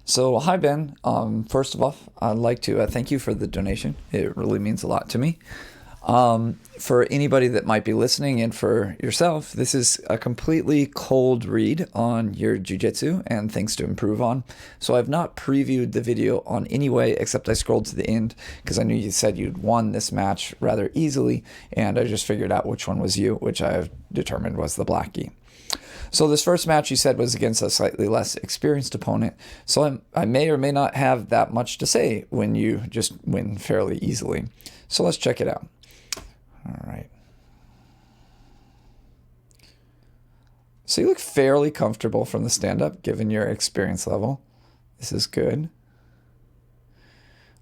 So, hi Ben. First of all, I'd like to thank you for the donation. It really means a lot to me. For anybody that might be listening and for yourself, this is a completely cold read on your jujitsu and things to improve on. So, I've not previewed the video on any way except I scrolled to the end because I knew you said you'd won this match rather easily, and I just figured out which one was you, which I have determined was the black gi. So this first match you said was against a slightly less experienced opponent. So I may or may not have that much to say when you just win fairly easily. So let's check it out. All right. So you look fairly comfortable from the stand-up given your experience level. This is good.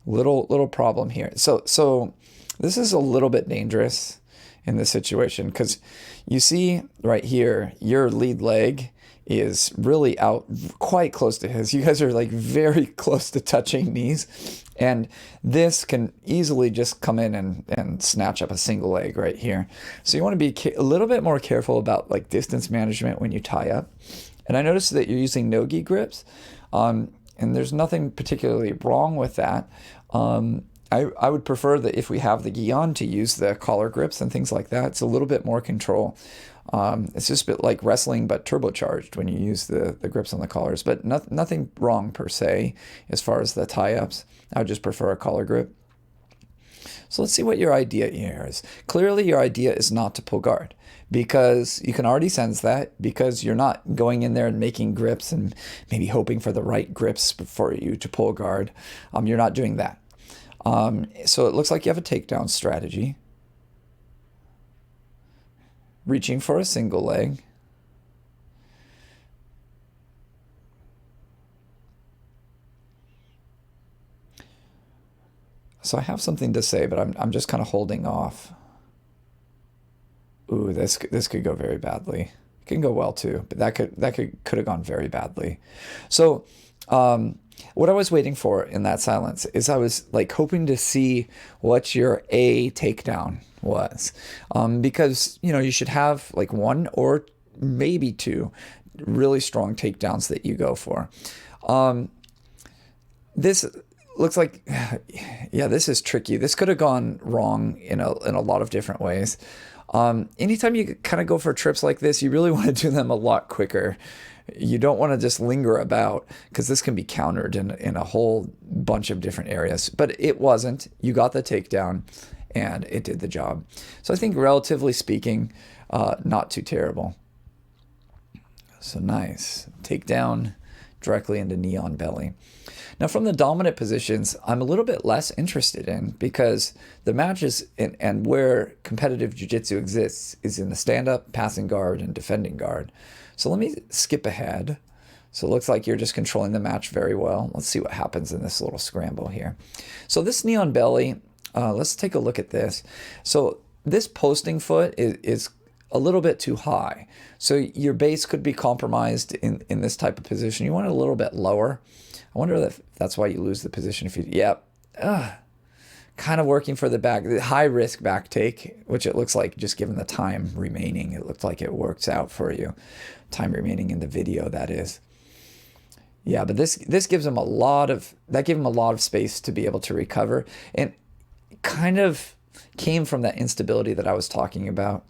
Little problem here. So this is a little bit dangerous in this situation because you see right here your lead leg is really out quite close to his. You guys are like very close to touching knees, and this can easily just come in and snatch up a single leg right here. So you want to be a little bit more careful about like distance management when you tie up. And I noticed that you're using no-gi grips, and there's nothing particularly wrong with that. I would prefer that if we have the gi on to use the collar grips and things like that. It's a little bit more control. It's just a bit like wrestling, but turbocharged when you use the grips on the collars. But nothing wrong per se as far as the tie-ups. I would just prefer a collar grip. So let's see what your idea here is. Clearly your idea is not to pull guard because you can already sense that because you're not going in there and making grips and maybe hoping for the right grips for you to pull guard. You're not doing that. So it looks like you have a takedown strategy. Reaching for a single leg. So I have something to say, but I'm just kind of holding off. Ooh, this could go very badly. It can go well too, but that could have gone very badly. So what I was waiting for in that silence is I was like hoping to see what your A takedown was, because you should have like one or maybe two really strong takedowns that you go for. This looks like, yeah, this is tricky. This could have gone wrong in a lot of different ways. Anytime you kind of go for trips like this, you really want to do them a lot quicker. You don't want to just linger about because this can be countered in a whole bunch of different areas. But it wasn't. You got the takedown, and it did the job. So I think relatively speaking, not too terrible. So nice. Takedown directly into knee on belly. Now from the dominant positions, I'm a little bit less interested in because the matches and where competitive jiu-jitsu exists is in the stand-up, passing guard, and defending guard. So let me skip ahead. So it looks like you're just controlling the match very well. Let's see what happens in this little scramble here. So this knee on belly, let's take a look at this. So this posting foot is a little bit too high. So your base could be compromised in this type of position. You want it a little bit lower. I wonder if that's why you lose the position. If you, yep, kind of working for the back, the high risk back take, which it looks like just given the time remaining, it looked like it works out for you. Time remaining in the video, that is. Yeah, but this gives him that gave him a lot of space to be able to recover, and kind of came from that instability that I was talking about.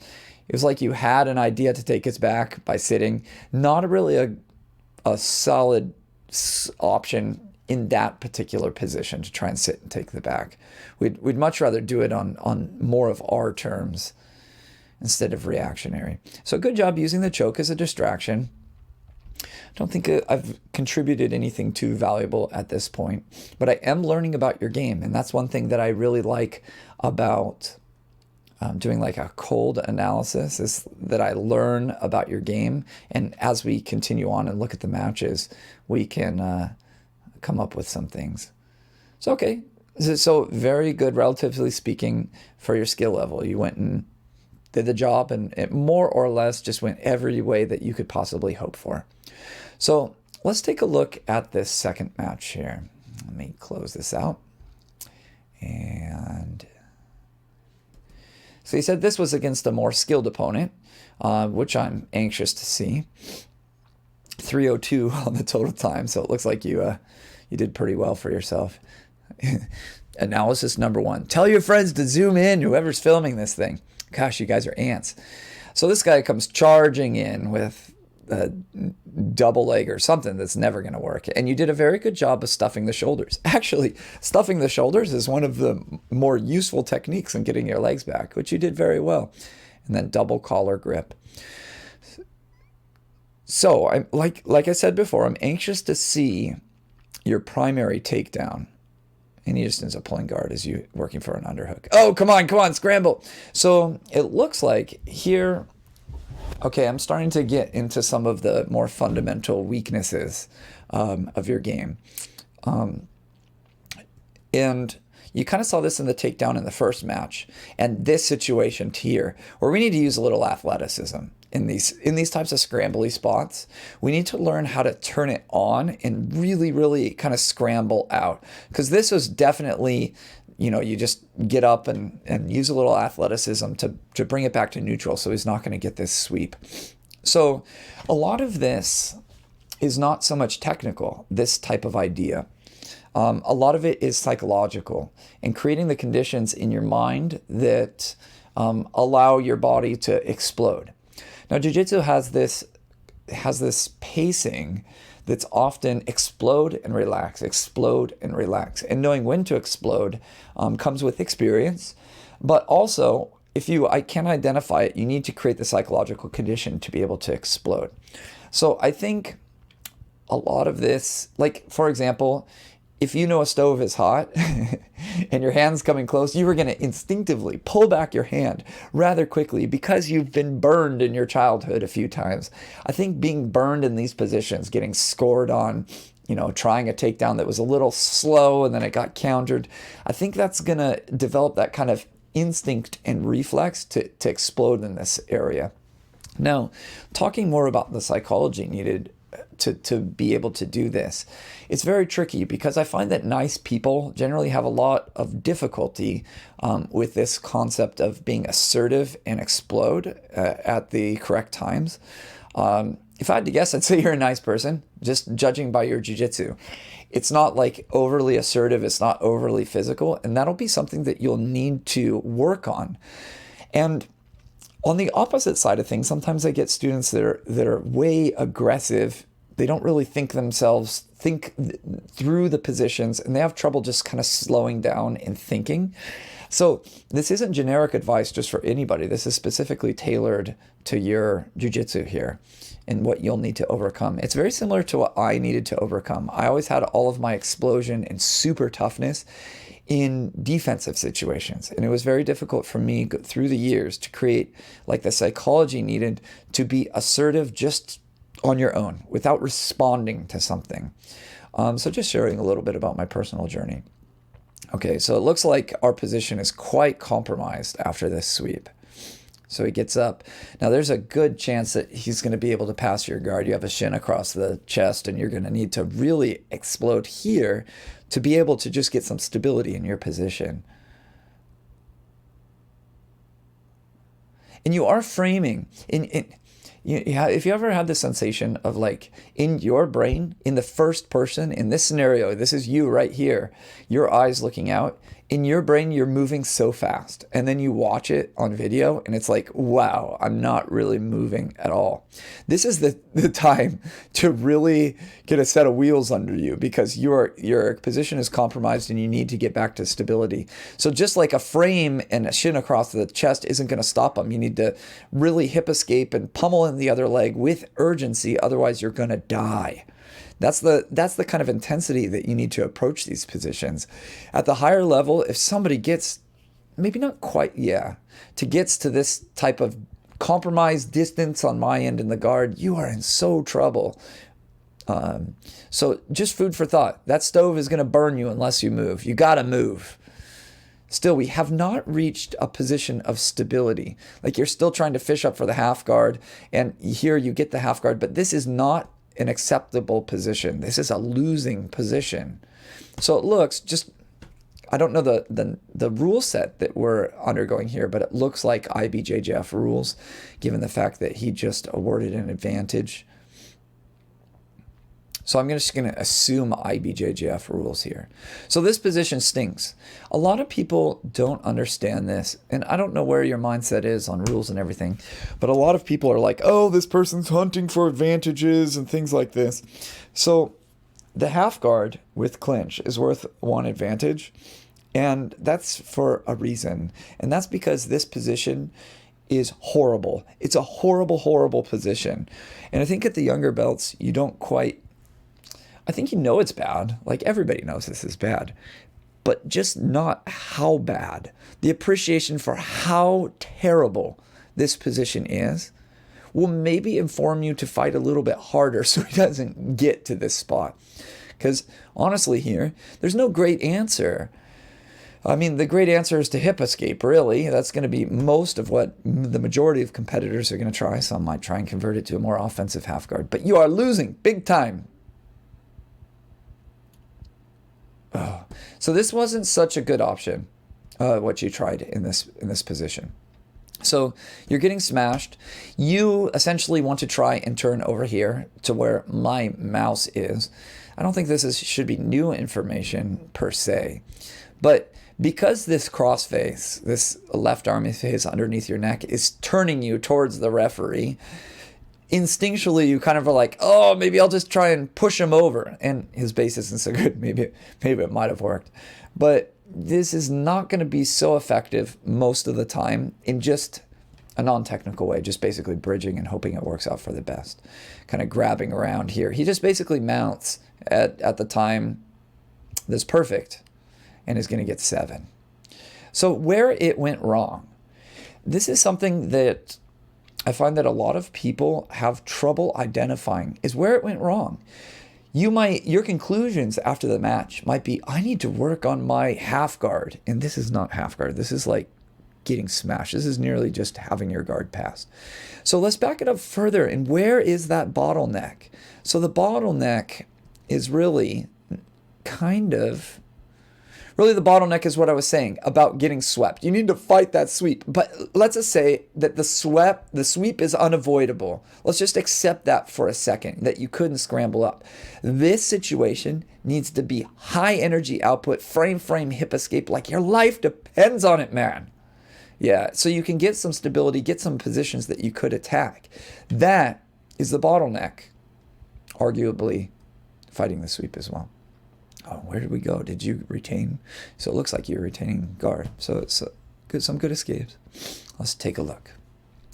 It was like you had an idea to take his back by sitting, not really a solid option in that particular position to try and sit and take the back. We'd much rather do it on more of our terms instead of reactionary. So good job using the choke as a distraction. I don't think I've contributed anything too valuable at this point, but I am learning about your game, and that's one thing that I really like about doing like a cold analysis is that I learn about your game, and as we continue on and look at the matches, we can come up with some things. So okay, so very good relatively speaking for your skill level. You went and did the job, and it more or less just went every way that you could possibly hope for. So let's take a look at this second match here. Let me close this out. And so he said this was against a more skilled opponent, which I'm anxious to see. 302 on the total time. So it looks like you did pretty well for yourself. Analysis number 1. Tell your friends to zoom in, whoever's filming this thing. Gosh, you guys are ants. So this guy comes charging in with a double leg or something that's never going to work. And you did a very good job of stuffing the shoulders. Actually, stuffing the shoulders is one of the more useful techniques in getting your legs back, which you did very well. And then double collar grip. So I'm like I said before, I'm anxious to see your primary takedown. And he just ends up pulling guard as you working for an underhook. Oh, come on, scramble. So it looks like here, okay, I'm starting to get into some of the more fundamental weaknesses of your game. And you kind of saw this in the takedown in the first match. And this situation here, where we need to use a little athleticism in these types of scrambly spots. We need to learn how to turn it on and really, really kind of scramble out. Because this was definitely, you just get up and use a little athleticism to bring it back to neutral so he's not going to get this sweep. So a lot of this is not so much technical, this type of idea. A lot of it is psychological and creating the conditions in your mind that allow your body to explode. Now, jiu-jitsu has this pacing that's often explode and relax, explode and relax. And knowing when to explode comes with experience. But also, if I can't identify it, you need to create the psychological condition to be able to explode. So I think a lot of this, like, for example, if you know a stove is hot and your hand's coming close, you are going to instinctively pull back your hand rather quickly because you've been burned in your childhood a few times. I think being burned in these positions, getting scored on, trying a takedown that was a little slow and then it got countered, I think that's going to develop that kind of instinct and reflex to explode in this area. Now, talking more about the psychology needed to be able to do this. It's very tricky because I find that nice people generally have a lot of difficulty with this concept of being assertive and explode at the correct times. If I had to guess, I'd say you're a nice person, just judging by your jiu-jitsu. It's not like overly assertive, it's not overly physical, and that'll be something that you'll need to work on. And on the opposite side of things, sometimes I get students that are way aggressive. They don't really think through the positions, and they have trouble just kind of slowing down and thinking. So this isn't generic advice just for anybody. This is specifically tailored to your jiu-jitsu here and what you'll need to overcome. It's very similar to what I needed to overcome. I always had all of my explosion and super toughness in defensive situations. And it was very difficult for me through the years to create like the psychology needed to be assertive just on your own without responding to something. So just sharing a little bit about my personal journey. Okay, so it looks like our position is quite compromised after this sweep. So he gets up. Now there's a good chance that he's going to be able to pass your guard. You have a shin across the chest and you're going to need to really explode here to be able to just get some stability in your position. And you are framing. If you ever had the sensation of like in your brain, in the first person, in this scenario, this is you right here, your eyes looking out, in your brain, you're moving so fast. And then you watch it on video and it's like, wow, I'm not really moving at all. This is the time to really get a set of wheels under you because your position is compromised and you need to get back to stability. So just like a frame and a shin across the chest isn't going to stop them. You need to really hip escape and pummel in the other leg with urgency. Otherwise, you're going to die. That's the kind of intensity that you need to approach these positions. At the higher level, if somebody gets, maybe not quite, gets to this type of compromised distance on my end in the guard, you are in so trouble. So just food for thought. That stove is going to burn you unless you move. You got to move. Still, we have not reached a position of stability. Like you're still trying to fish up for the half guard, and here you get the half guard, but this is not an acceptable position. This is a losing position. So it looks just, I don't know the rule set that we're undergoing here, but it looks like IBJJF rules, given the fact that he just awarded an advantage. So I'm just going to assume IBJJF rules here. So this position stinks. A lot of people don't understand this, and I don't know where your mindset is on rules and everything, but a lot of people are like, oh, this person's hunting for advantages and things like this. So the half guard with clinch is worth 1 advantage, and that's for a reason. And that's because this position is horrible. It's a horrible, horrible position. And I think at the younger belts, you don't quite, I think you know it's bad. Like everybody knows this is bad, but just not how bad. The appreciation for how terrible this position is will maybe inform you to fight a little bit harder so he doesn't get to this spot. Because honestly here, there's no great answer. I mean, the great answer is to hip escape, really. That's going to be most of what the majority of competitors are going to try. Some might try and convert it to a more offensive half guard. But you are losing big time. Oh. So this wasn't such a good option, what you tried in this position. So you're getting smashed. You essentially want to try and turn over here to where my mouse is. I don't think this should be new information per se, but because this cross face, this left arm face underneath your neck is turning you towards the referee, instinctually you kind of are like, oh, maybe I'll just try and push him over. And his base isn't so good. Maybe it might have worked. But this is not going to be so effective most of the time in just a non-technical way, just basically bridging and hoping it works out for the best. Kind of grabbing around here. He just basically mounts at the time that's perfect and is going to get 7. So where it went wrong, this is something that I find that a lot of people have trouble identifying, is where it went wrong. Your conclusions after the match might be, I need to work on my half guard. And this is not half guard. This is like getting smashed. This is nearly just having your guard passed. So let's back it up further. And where is that bottleneck? So the bottleneck is really the bottleneck is what I was saying about getting swept. You need to fight that sweep. But let's just say that the sweep is unavoidable. Let's just accept that for a second, that you couldn't scramble up. This situation needs to be high energy output, frame, hip escape, like your life depends on it, man. Yeah, so you can get some stability, get some positions that you could attack. That is the bottleneck, arguably fighting the sweep as well. Oh, where did we go? Did you retain? So it looks like you're retaining guard. So it's some good escapes. Let's take a look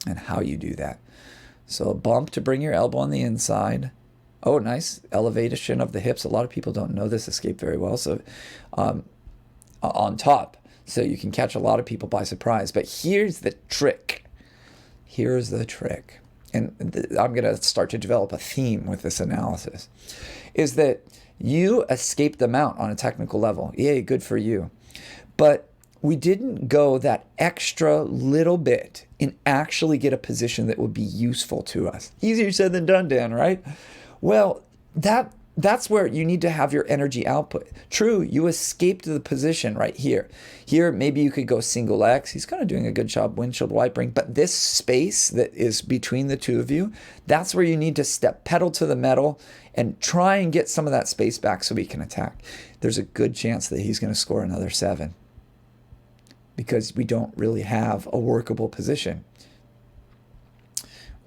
and how you do that. So a bump to bring your elbow on the inside. Oh, nice elevation of the hips. A lot of people don't know this escape very well. So on top. So you can catch a lot of people by surprise. But here's the trick. Here's the trick. And I'm going to start to develop a theme with this analysis. Is that you escaped the mount on a technical level. Yay, good for you. But we didn't go that extra little bit and actually get a position that would be useful to us. Easier said than done, Dan, right? Well, that's where you need to have your energy output. True, you escaped the position right here. Here, maybe you could go single X. He's kind of doing a good job windshield wipering. But this space that is between the two of you, that's where you need to step pedal to the metal and try and get some of that space back so he can attack. There's a good chance that he's going to score another 7 because we don't really have a workable position.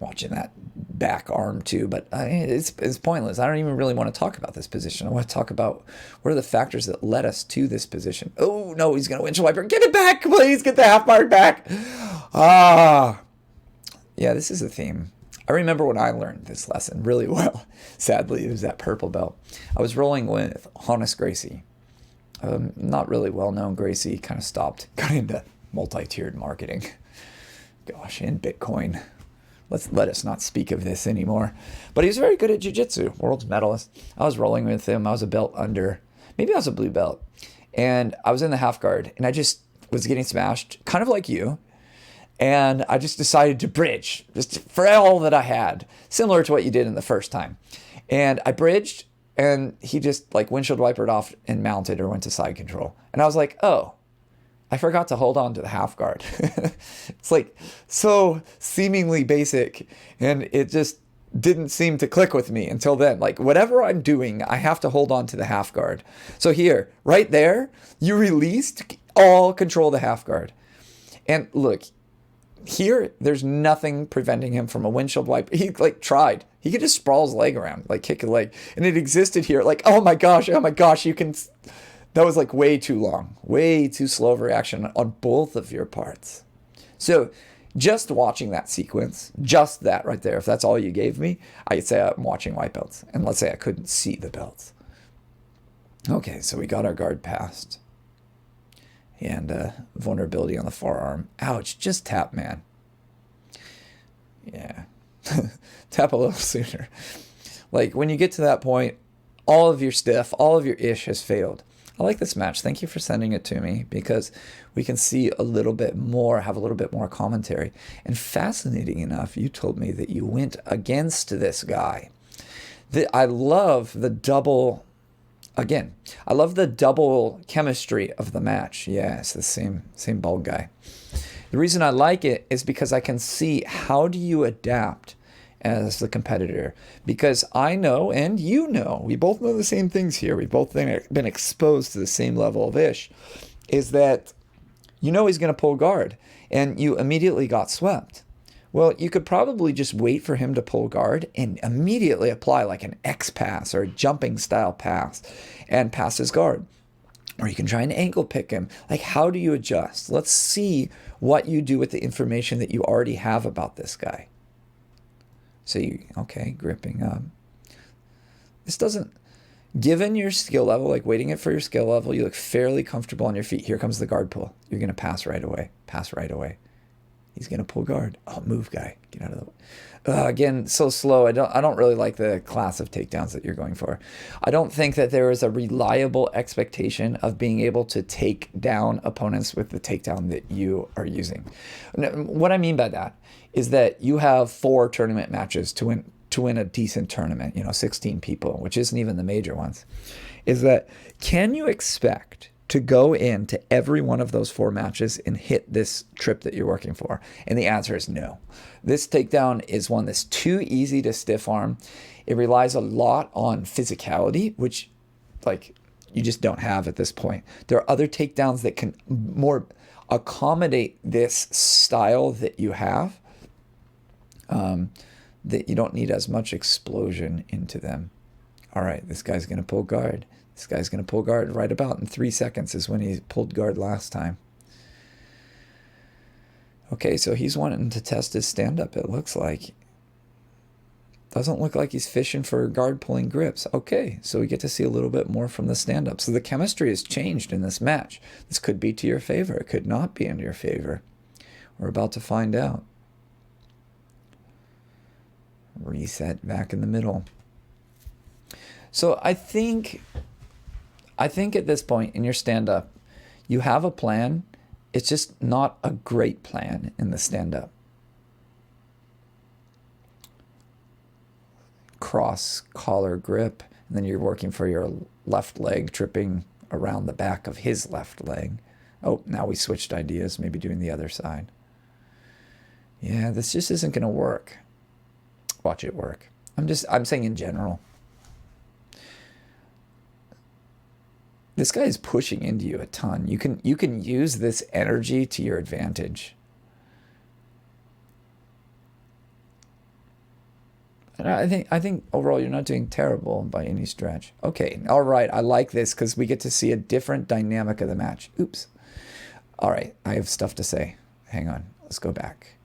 Watching that back arm too, but it's pointless. I don't even really want to talk about this position. I want to talk about what are the factors that led us to this position. Oh no, he's gonna windshield wiper. Get it back, please. Get the half mark back. Yeah, this is a theme. I remember when I learned this lesson really well. Sadly, it was that purple belt. I was rolling with Honest Gracie. Not really well-known Gracie. Kind of stopped. Got into multi-tiered marketing. Gosh, and Bitcoin. Let us not speak of this anymore. But he was very good at jiu-jitsu, world's medalist. I was rolling with him. I was a belt under. Maybe I was a blue belt. And I was in the half guard. And I just was getting smashed, kind of like you. And I just decided to bridge, just for all that I had. Similar to what you did in the first time. And I bridged, and he just like windshield wipered off and mounted or went to side control. And I was like, oh, I forgot to hold on to the half guard. It's like so seemingly basic, and it just didn't seem to click with me until then. Like whatever I'm doing, I have to hold on to the half guard. So here, right there, you released all control of the half guard. And look, here, there's nothing preventing him from a windshield wipe. He like tried. He could just sprawl his leg around, like kick a leg. And it existed here. Like, oh my gosh, you can. That was like way too long, way too slow of a reaction on both of your parts. So just watching that sequence, just that right there, if that's all you gave me, I'd say I'm watching white belts. And let's say I couldn't see the belts. Okay, so we got our guard passed. And vulnerability on the forearm. Ouch, just tap, man. Yeah. Tap a little sooner. Like, when you get to that point, all of your stuff, all of your ish has failed. I like this match. Thank you for sending it to me, because we can see a little bit more, have a little bit more commentary. And fascinating enough, you told me that you went against this guy. I love the double... Again, I love the double chemistry of the match. Yeah, it's the same bald guy. The reason I like it is because I can see how do you adapt as the competitor. Because I know, and you know, we both know the same things here. We've both been exposed to the same level of ish. Is that you know he's going to pull guard, and you immediately got swept. Well, you could probably just wait for him to pull guard and immediately apply like an X pass or a jumping style pass and pass his guard. Or you can try and ankle pick him. Like, how do you adjust? Let's see what you do with the information that you already have about this guy. So gripping up. This doesn't, given your skill level, like waiting it for your skill level, you look fairly comfortable on your feet. Here comes the guard pull. You're going to pass right away. He's going to pull guard. Oh, move, guy. Get out of the way. Again, so slow. I don't really like the class of takedowns that you're going for. I don't think that there is a reliable expectation of being able to take down opponents with the takedown that you are using. What I mean by that is that you have 4 tournament matches to win a decent tournament, 16 people, which isn't even the major ones. Is that, can you expect to go into every one of those 4 matches and hit this trip that you're working for? And the answer is no. This takedown is one that's too easy to stiff arm. It relies a lot on physicality, which like you just don't have at this point. There are other takedowns that can more accommodate this style that you have, that you don't need as much explosion into them. All right, this guy's going to pull guard. This guy's going to pull guard right about in 3 seconds is when he pulled guard last time. Okay, so he's wanting to test his stand-up, it looks like. Doesn't look like he's fishing for guard pulling grips. Okay, so we get to see a little bit more from the stand-up. So the chemistry has changed in this match. This could be to your favor. It could not be in your favor. We're about to find out. Reset back in the middle. So I think at this point in your stand-up, you have a plan. It's just not a great plan in the stand-up. Cross collar grip, and then you're working for your left leg, tripping around the back of his left leg. Oh, now we switched ideas, maybe doing the other side. Yeah, this just isn't going to work. Watch it work. I'm saying in general. This guy is pushing into you a ton. You can use this energy to your advantage. And I think overall you're not doing terrible by any stretch. Okay, all right. I like this because we get to see a different dynamic of the match. Oops. All right, I have stuff to say. Hang on. Let's go back.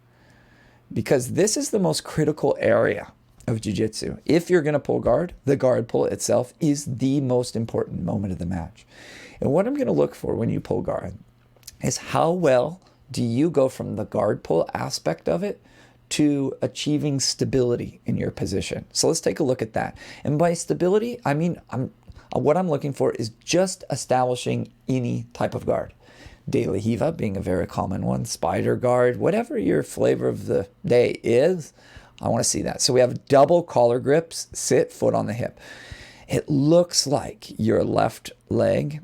Because this is the most critical area of jiu-jitsu. If you're going to pull guard, the guard pull itself is the most important moment of the match. And what I'm going to look for when you pull guard is how well do you go from the guard pull aspect of it to achieving stability in your position. So let's take a look at that. And by stability, I mean, what I'm looking for is just establishing any type of guard. De la Hiva being a very common one, spider guard, whatever your flavor of the day is, I want to see that. So we have double collar grips, sit, foot on the hip. It looks like your left leg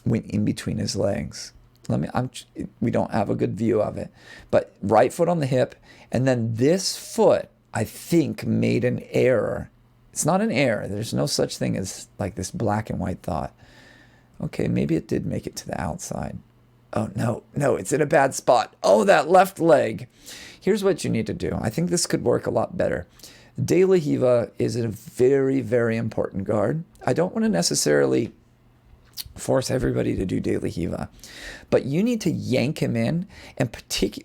went in between his legs. We don't have a good view of it, but right foot on the hip, and then this foot, I think, made an error. It's not an error. There's no such thing as like this black and white thought. Okay, maybe it did make it to the outside. Oh, no, it's in a bad spot. Oh, that left leg. Here's what you need to do. I think this could work a lot better. De La Riva is a very, very important guard. I don't want to necessarily force everybody to do De La Riva, but you need to yank him in, and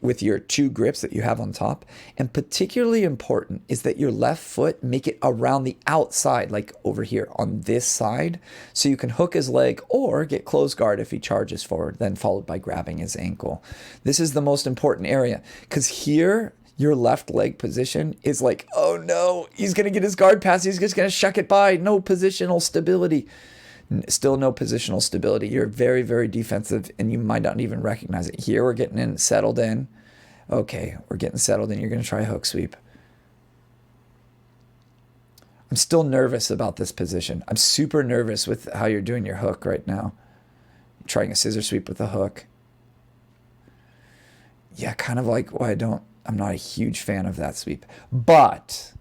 with your 2 grips that you have on top. And particularly important is that your left foot, make it around the outside, like over here on this side, so you can hook his leg or get close guard if he charges forward, then followed by grabbing his ankle. This is the most important area, because here your left leg position is like, oh no, he's going to get his guard pass, he's just going to shuck it by. No positional stability. Still no positional stability. You're very, very defensive, and you might not even recognize it. Here we're getting in, settled in. Okay, we're getting settled in. You're going to try a hook sweep. I'm still nervous about this position. I'm super nervous with how you're doing your hook right now. Trying a scissor sweep with a hook. Yeah, kind of like why I'm not a huge fan of that sweep. But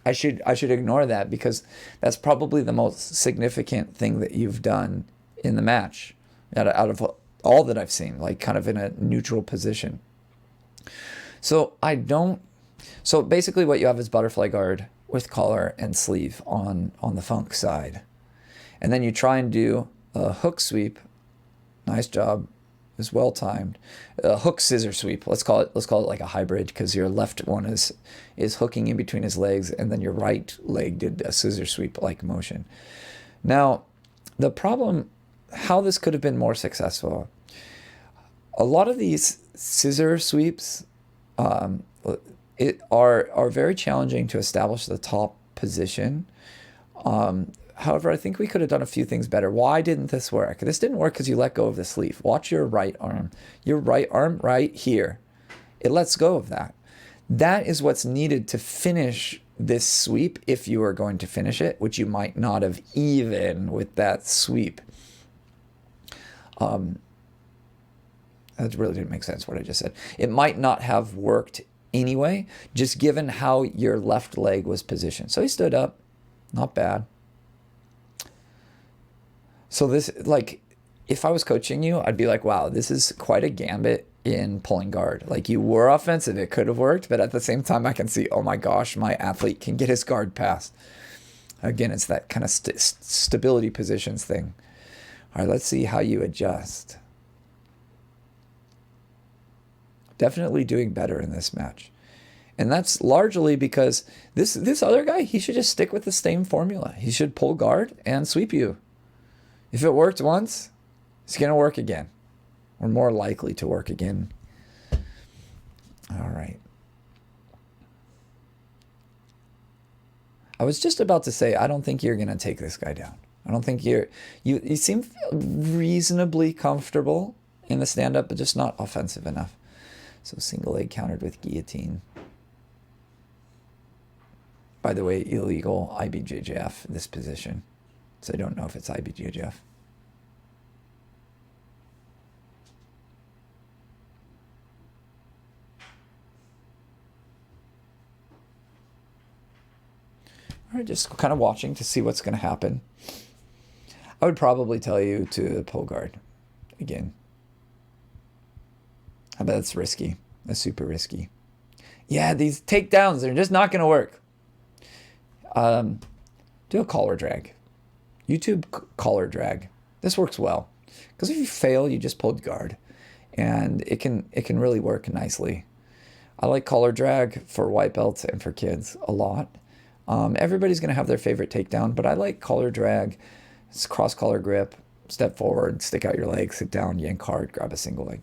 I should ignore that, because that's probably the most significant thing that you've done in the match out of all that I've seen, like kind of in a neutral position. So basically what you have is butterfly guard with collar and sleeve on the funk side. And then you try and do a hook sweep. Nice job. Is well timed. Hook scissor sweep. Let's call it like a hybrid, because your left one is hooking in between his legs, and then your right leg did a scissor sweep like motion. Now, the problem, how this could have been more successful. A lot of these scissor sweeps are very challenging to establish the top position. However, I think we could have done a few things better. Why didn't this work? This didn't work because you let go of the sleeve. Watch your right arm. Your right arm right here. It lets go of that. That is what's needed to finish this sweep, if you are going to finish it, which you might not have even with that sweep. That really didn't make sense what I just said. It might not have worked anyway, just given how your left leg was positioned. So he stood up. Not bad. So this, like, if I was coaching you, I'd be like, wow, this is quite a gambit in pulling guard. Like, you were offensive. It could have worked, but at the same time, I can see, oh my gosh, my athlete can get his guard passed. Again, it's that kind of stability positions thing. All right, let's see how you adjust. Definitely doing better in this match. And that's largely because this other guy, he should just stick with the same formula. He should pull guard and sweep you. If it worked once, it's going to work again. Or more likely to work again. All right. I was just about to say, I don't think you're going to take this guy down. I don't think you seem reasonably comfortable in the stand-up, but just not offensive enough. So single leg countered with guillotine. By the way, illegal IBJJF, this position. So I don't know if it's IBJJF. All right, just kind of watching to see what's going to happen. I would probably tell you to pull guard again. I bet that's risky. That's super risky. Yeah, these takedowns, they're just not going to work. Do a collar drag. YouTube collar drag. This works well. Because if you fail, you just pulled guard. And it can really work nicely. I like collar drag for white belts and for kids a lot. Everybody's going to have their favorite takedown, but I like collar drag. It's cross collar grip, step forward, stick out your leg, sit down, yank hard, grab a single leg.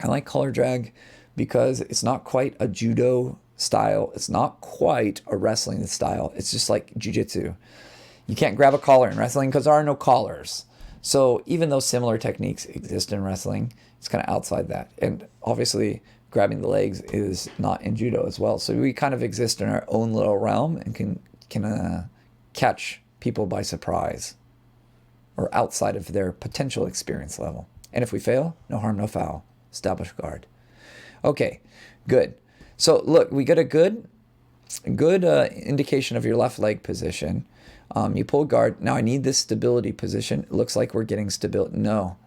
I like collar drag because it's not quite a judo style. It's not quite a wrestling style. It's just like jiu-jitsu. You can't grab a collar in wrestling because there are no collars. So even though similar techniques exist in wrestling, it's kind of outside that. And obviously, grabbing the legs is not in judo as well. So we kind of exist in our own little realm and can catch people by surprise or outside of their potential experience level. And if we fail, no harm, no foul. Establish guard. Okay, good. So look, we got a good good indication of your left leg position. You pull guard. Now I need this stability position. It looks like we're getting stability. No.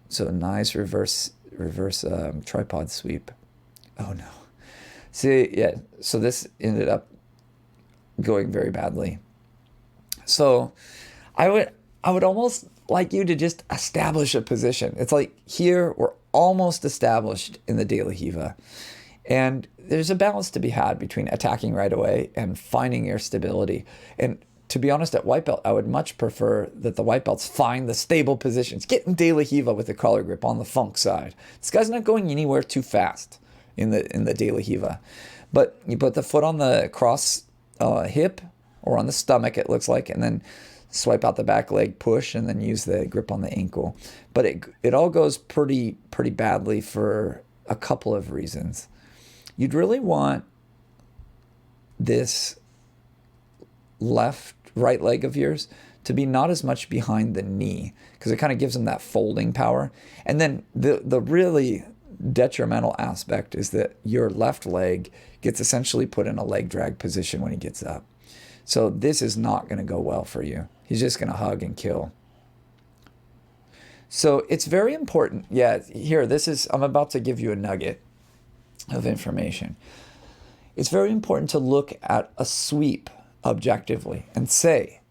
So nice reverse tripod sweep. Oh no. See, yeah. So this ended up going very badly. So I would almost like you to just establish a position. It's like here we're almost established in the De La Riva. And there's a balance to be had between attacking right away and finding your stability. And to be honest, at white belt, I would much prefer that the white belts find the stable positions. Get in De La Riva with the collar grip on the funk side. This guy's not going anywhere too fast in the De La Riva. But you put the foot on the cross hip or on the stomach, it looks like, and then swipe out the back leg, push, and then use the grip on the ankle. But it all goes pretty badly for a couple of reasons. You'd really want this right leg of yours to be not as much behind the knee, because it kind of gives him that folding power. And then the really detrimental aspect is that your left leg gets essentially put in a leg drag position when he gets up. So this is not going to go well for you. He's just going to hug and kill. So it's very important. Yeah, here, I'm about to give you a nugget of information. It's very important to look at a sweep objectively and say,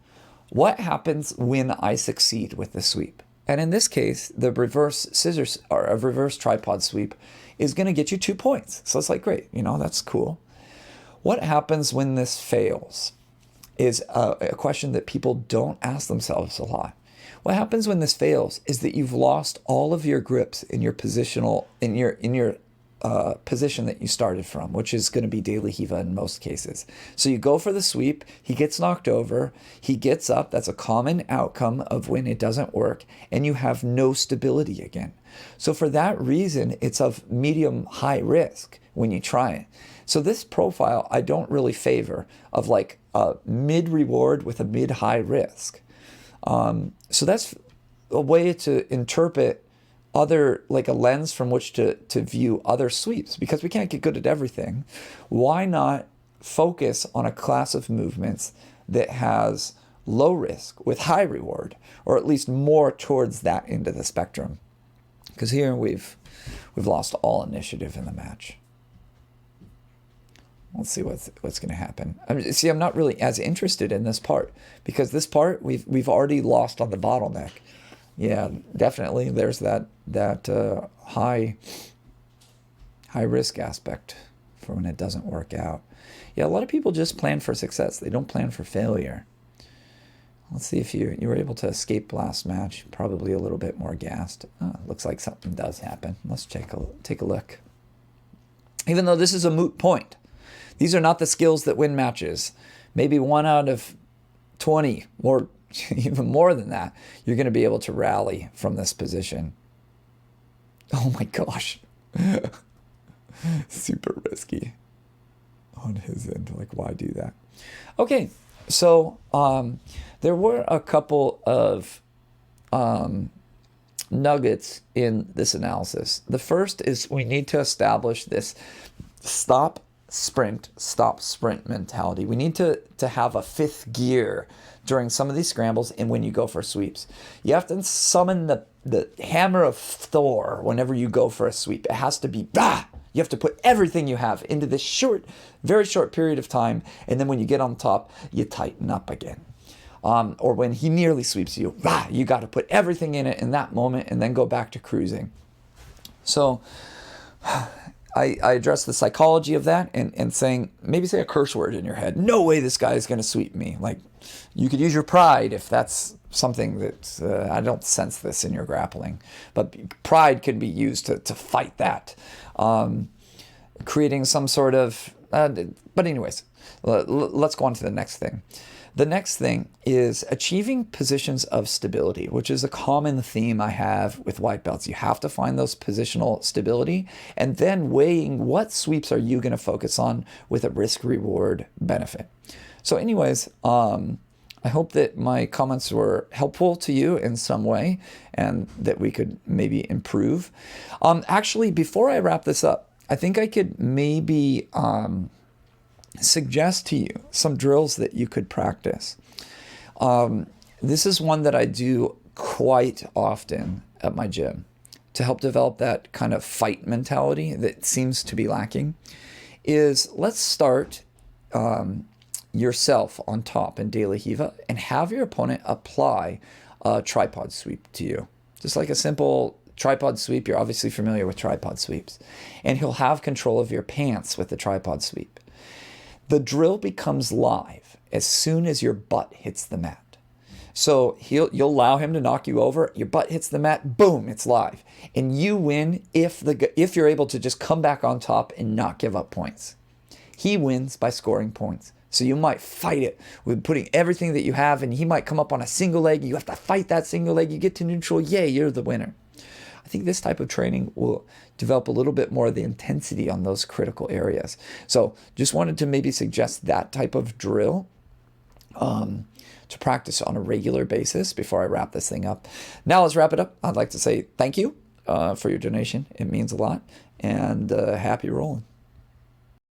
what happens when I succeed with the sweep? And in this case, the reverse scissors or a reverse tripod sweep is going to get you 2 points. So it's like, great, that's cool. What happens when this fails is a question that people don't ask themselves a lot. What happens when this fails is that you've lost all of your grips in your positional, in your position that you started from, which is going to be De La Riva in most cases. So you go for the sweep, he gets knocked over, he gets up, that's a common outcome of when it doesn't work, and you have no stability again. So for that reason, it's of medium-high risk when you try it. So this profile I don't really favor, of like a mid-reward with a mid-high risk. So that's a way to interpret like a lens from which to view other sweeps, because we can't get good at everything. Why not focus on a class of movements that has low risk with high reward, or at least more towards that end of the spectrum? Because here we've lost all initiative in the match. Let's see what's going to happen. I'm not really as interested in this part, because this part we've already lost on the bottleneck. Yeah, definitely. There's that high risk aspect for when it doesn't work out. Yeah, a lot of people just plan for success. They don't plan for failure. Let's see if you were able to escape last match. Probably a little bit more gassed. Looks like something does happen. Let's take a look. Even though this is a moot point, these are not the skills that win matches. Maybe 1 out of 20, or even more than that, you're going to be able to rally from this position. Oh my gosh. Super risky on his end. Like, why do that? Okay, so there were a couple of nuggets in this analysis. The first is we need to establish this stop sprint mentality. We need to have a fifth gear during some of these scrambles and when you go for sweeps. You have to summon the hammer of Thor whenever you go for a sweep. It has to be bah! You have to put everything you have into this very short period of time, and then when you get on top, you tighten up again. Or when he nearly sweeps you, bah! You got to put everything in it in that moment and then go back to cruising. So I address the psychology of that and saying, maybe say a curse word in your head. No way this guy is going to sweep me. Like, you could use your pride if that's something that I don't sense this in your grappling. But pride can be used to fight that. Creating some sort of... but anyways, let's go on to the next thing. The next thing is achieving positions of stability, which is a common theme I have with white belts. You have to find those positional stability and then weighing what sweeps are you going to focus on with a risk-reward benefit. So anyways, I hope that my comments were helpful to you in some way and that we could maybe improve. Actually, before I wrap this up, I think I could maybe suggest to you some drills that you could practice. This is one that I do quite often at my gym to help develop that kind of fight mentality that seems to be lacking. Is let's start yourself on top in De La Hiva and have your opponent apply a tripod sweep to you. Just like a simple tripod sweep. You're obviously familiar with tripod sweeps. And he'll have control of your pants with the tripod sweep. The drill becomes live as soon as your butt hits the mat. So you'll allow him to knock you over. Your butt hits the mat. Boom, it's live. And you win if you're able to just come back on top and not give up points. He wins by scoring points. So you might fight it with putting everything that you have, and he might come up on a single leg. You have to fight that single leg. You get to neutral. Yay, you're the winner. I think this type of training will develop a little bit more of the intensity on those critical areas. So just wanted to maybe suggest that type of drill to practice on a regular basis before I wrap this thing up. Now let's wrap it up. I'd like to say thank you for your donation. It means a lot. And happy rolling.